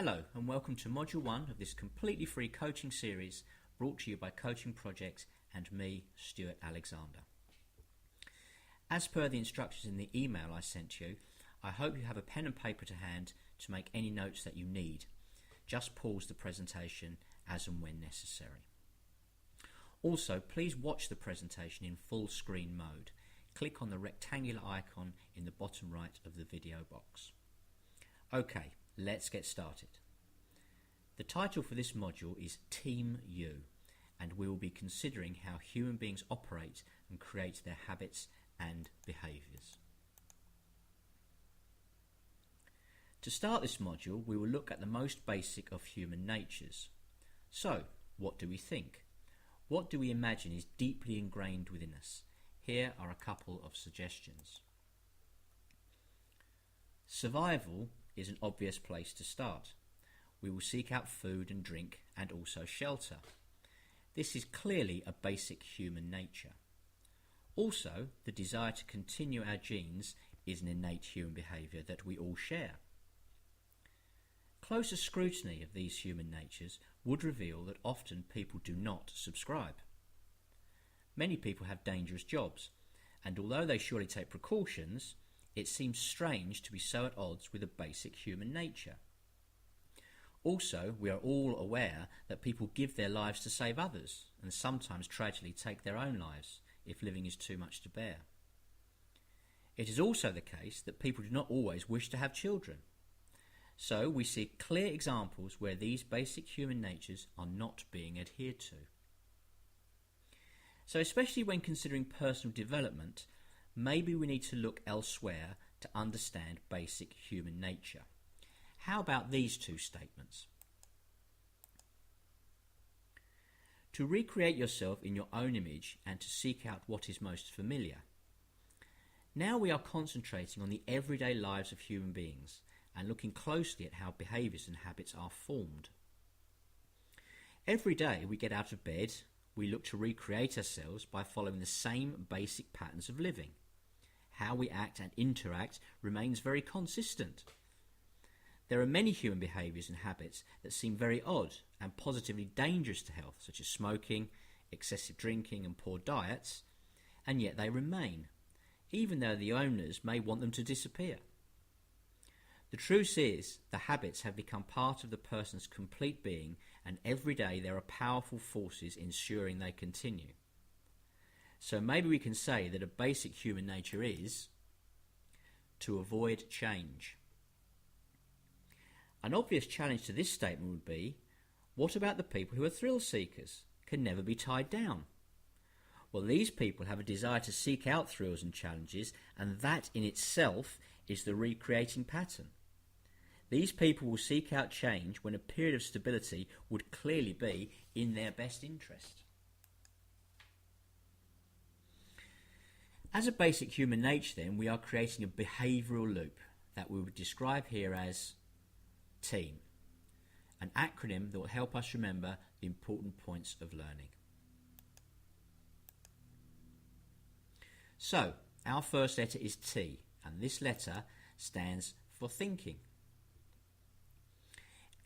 Hello and welcome to Module 1 of this completely free coaching series brought to you by Coaching Project and me, Stuart Alexander. As per the instructions in the email I sent you, I hope you have a pen and paper to hand to make any notes that you need. Just pause the presentation as and when necessary. Also, please watch the presentation in full screen mode. Click on the rectangular icon in the bottom right of the video box. Okay, let's get started. The title for this module is Team You, and we will be considering how human beings operate and create their habits and behaviours. To start this module, we will look at the most basic of human natures. So, what do we think? What do we imagine is deeply ingrained within us? Here are a couple of suggestions. Survival is an obvious place to start. We will seek out food and drink and also shelter. This is clearly a basic human nature. Also, the desire to continue our genes is an innate human behaviour that we all share. Closer scrutiny of these human natures would reveal that often people do not subscribe. Many people have dangerous jobs, and although they surely take precautions, it seems strange to be so at odds with a basic human nature. Also, we are all aware that people give their lives to save others, and sometimes tragically take their own lives if living is too much to bear. It is also the case that people do not always wish to have children. So we see clear examples where these basic human natures are not being adhered to. So especially when considering personal development, maybe we need to look elsewhere to understand basic human nature. How about these two statements? To recreate yourself in your own image and to seek out what is most familiar. Now we are concentrating on the everyday lives of human beings and looking closely at how behaviours and habits are formed. Every day we get out of bed, we look to recreate ourselves by following the same basic patterns of living. How we act and interact remains very consistent. There are many human behaviours and habits that seem very odd and positively dangerous to health, such as smoking, excessive drinking and poor diets, and yet they remain, even though the owners may want them to disappear. The truth is, the habits have become part of the person's complete being, and every day there are powerful forces ensuring they continue. So maybe we can say that a basic human nature is to avoid change. An obvious challenge to this statement would be, what about the people who are thrill seekers, can never be tied down? Well, these people have a desire to seek out thrills and challenges, and that in itself is the recreating pattern. These people will seek out change when a period of stability would clearly be in their best interest. As a basic human nature then, we are creating a behavioural loop that we would describe here as TEAM, an acronym that will help us remember the important points of learning. So, our first letter is T, and this letter stands for thinking.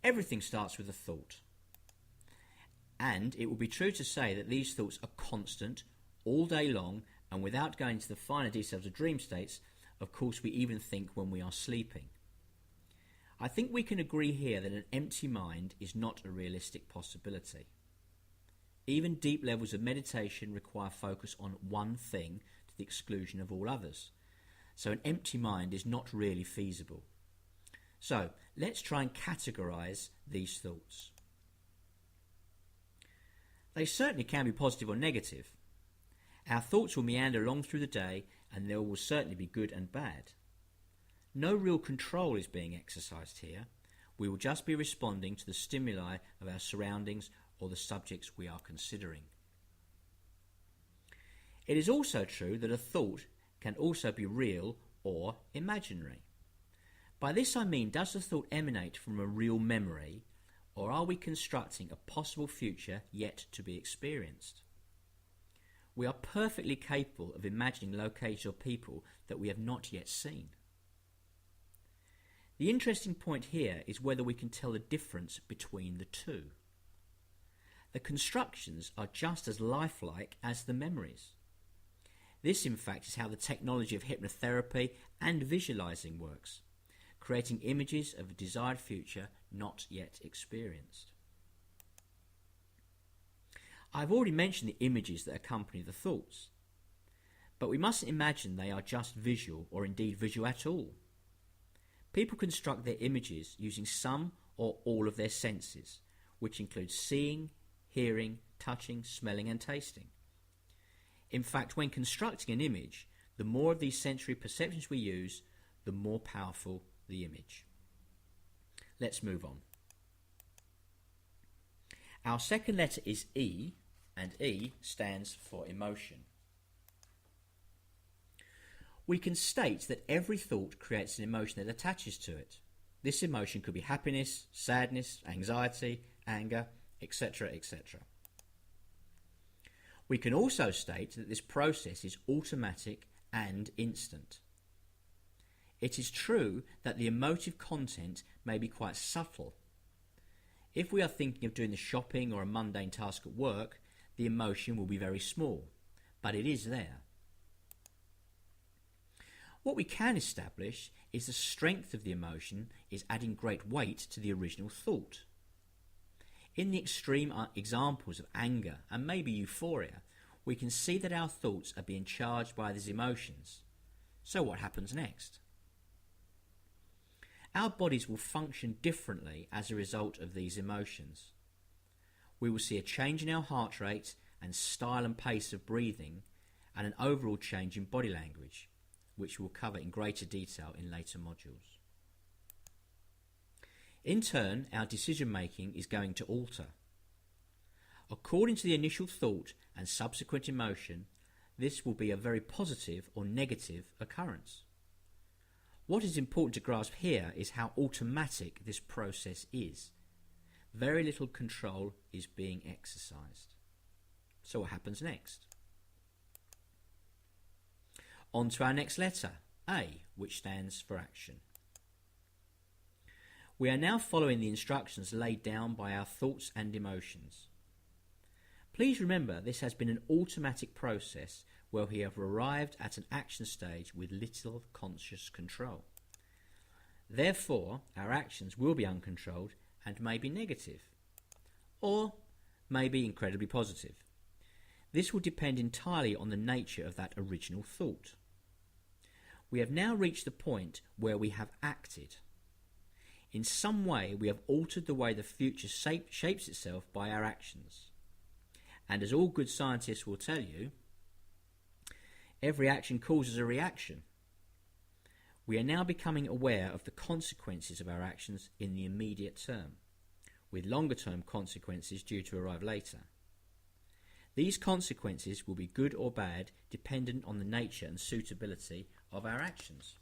Everything starts with a thought. And it will be true to say that these thoughts are constant, all day long, and without going into the finer details of dream states, of course we even think when we are sleeping. I think we can agree here that an empty mind is not a realistic possibility. Even deep levels of meditation require focus on one thing to the exclusion of all others. So an empty mind is not really feasible. So let's try and categorise these thoughts. They certainly can be positive or negative. Our thoughts will meander along through the day, and there will certainly be good and bad. No real control is being exercised here. We will just be responding to the stimuli of our surroundings or the subjects we are considering. It is also true that a thought can also be real or imaginary. By this I mean, does the thought emanate from a real memory, or are we constructing a possible future yet to be experienced? We are perfectly capable of imagining locations or people that we have not yet seen. The interesting point here is whether we can tell the difference between the two. The constructions are just as lifelike as the memories. This, in fact, is how the technology of hypnotherapy and visualizing works, creating images of a desired future not yet experienced. I've already mentioned the images that accompany the thoughts, but we mustn't imagine they are just visual or indeed visual at all. People construct their images using some or all of their senses, which includes seeing, hearing, touching, smelling and tasting. In fact, when constructing an image, the more of these sensory perceptions we use, the more powerful the image. Let's move on. Our second letter is E, and E stands for emotion. We can state that every thought creates an emotion that attaches to it. This emotion could be happiness, sadness, anxiety, anger, etc., etc. We can also state that this process is automatic and instant. It is true that the emotive content may be quite subtle. If we are thinking of doing the shopping or a mundane task at work, the emotion will be very small, but it is there. What we can establish is the strength of the emotion is adding great weight to the original thought. In the extreme examples of anger and maybe euphoria, we can see that our thoughts are being charged by these emotions. So what happens next? Our bodies will function differently as a result of these emotions. We will see a change in our heart rate and style and pace of breathing, and an overall change in body language, which we'll cover in greater detail in later modules. In turn, our decision making is going to alter. According to the initial thought and subsequent emotion, this will be a very positive or negative occurrence. What is important to grasp here is how automatic this process is. Very little control is being exercised. So what happens next? On to our next letter, A, which stands for action. We are now following the instructions laid down by our thoughts and emotions. Please remember this has been an automatic process where we have arrived at an action stage with little conscious control. Therefore, our actions will be uncontrolled and may be negative, or may be incredibly positive. This will depend entirely on the nature of that original thought. We have now reached the point where we have acted. In some way, we have altered the way the future shapes itself by our actions. And as all good scientists will tell you, every action causes a reaction. We are now becoming aware of the consequences of our actions in the immediate term, with longer term consequences due to arrive later. These consequences will be good or bad, dependent on the nature and suitability of our actions.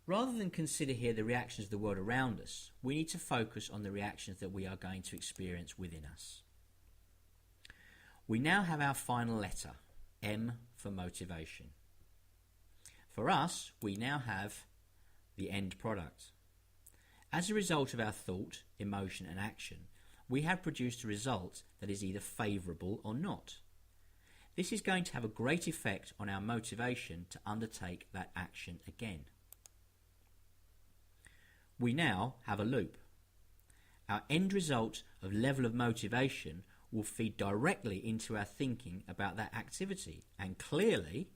Rather than consider here the reactions of the world around us, we need to focus on the reactions that we are going to experience within us. We now have our final letter, M for motivation. For us, we now have the end product. As a result of our thought, emotion and action, we have produced a result that is either favourable or not. This is going to have a great effect on our motivation to undertake that action again. We now have a loop. Our end result of level of motivation will feed directly into our thinking about that activity, and clearly,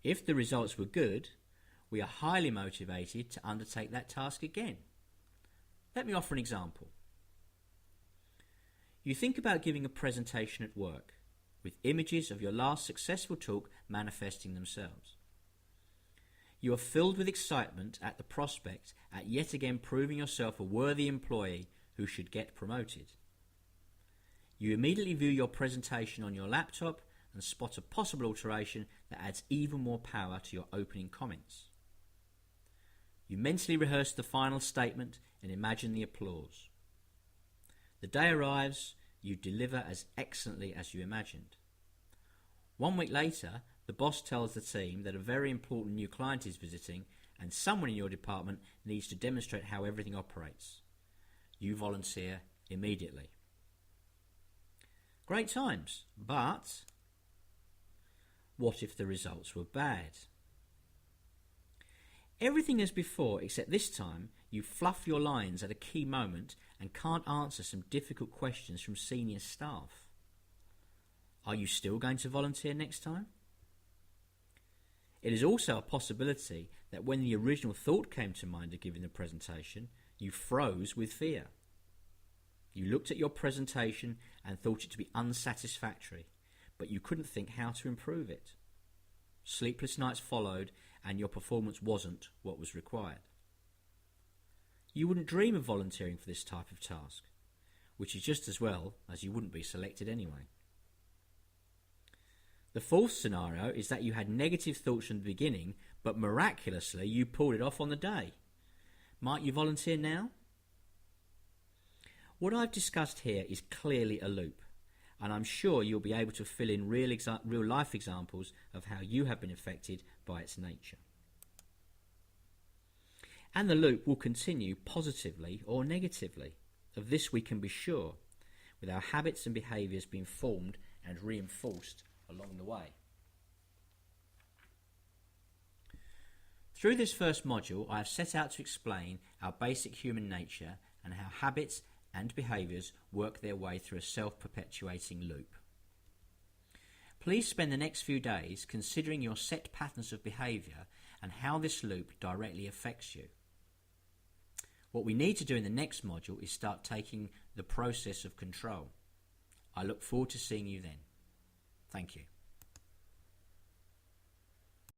if the results were good, we are highly motivated to undertake that task again. Let me offer an example. You think about giving a presentation at work, with images of your last successful talk manifesting themselves. You are filled with excitement at the prospect at yet again proving yourself a worthy employee who should get promoted. You immediately view your presentation on your laptop and spot a possible alteration that adds even more power to your opening comments. You mentally rehearse the final statement and imagine the applause. The day arrives, you deliver as excellently as you imagined. 1 week later, The boss tells the team that a very important new client is visiting and someone in your department needs to demonstrate how everything operates. You volunteer immediately. Great times, but what if the results were bad? Everything as before, except this time you fluff your lines at a key moment and can't answer some difficult questions from senior staff. Are you still going to volunteer next time? It is also a possibility that when the original thought came to mind of giving the presentation, you froze with fear. You looked at your presentation and thought it to be unsatisfactory, but you couldn't think how to improve it. Sleepless nights followed and your performance wasn't what was required. You wouldn't dream of volunteering for this type of task, which is just as well as you wouldn't be selected anyway. The fourth scenario is that you had negative thoughts from the beginning, but miraculously you pulled it off on the day. Might you volunteer now? What I've discussed here is clearly a loop, and I'm sure you'll be able to fill in real life examples of how you have been affected by its nature. And the loop will continue positively or negatively. Of this we can be sure, with our habits and behaviours being formed and reinforced along the way. Through this first module, I have set out to explain our basic human nature and how habits and behaviours work their way through a self-perpetuating loop. Please spend the next few days considering your set patterns of behaviour and how this loop directly affects you. What we need to do in the next module is start taking the process of control. I look forward to seeing you then. Thank you.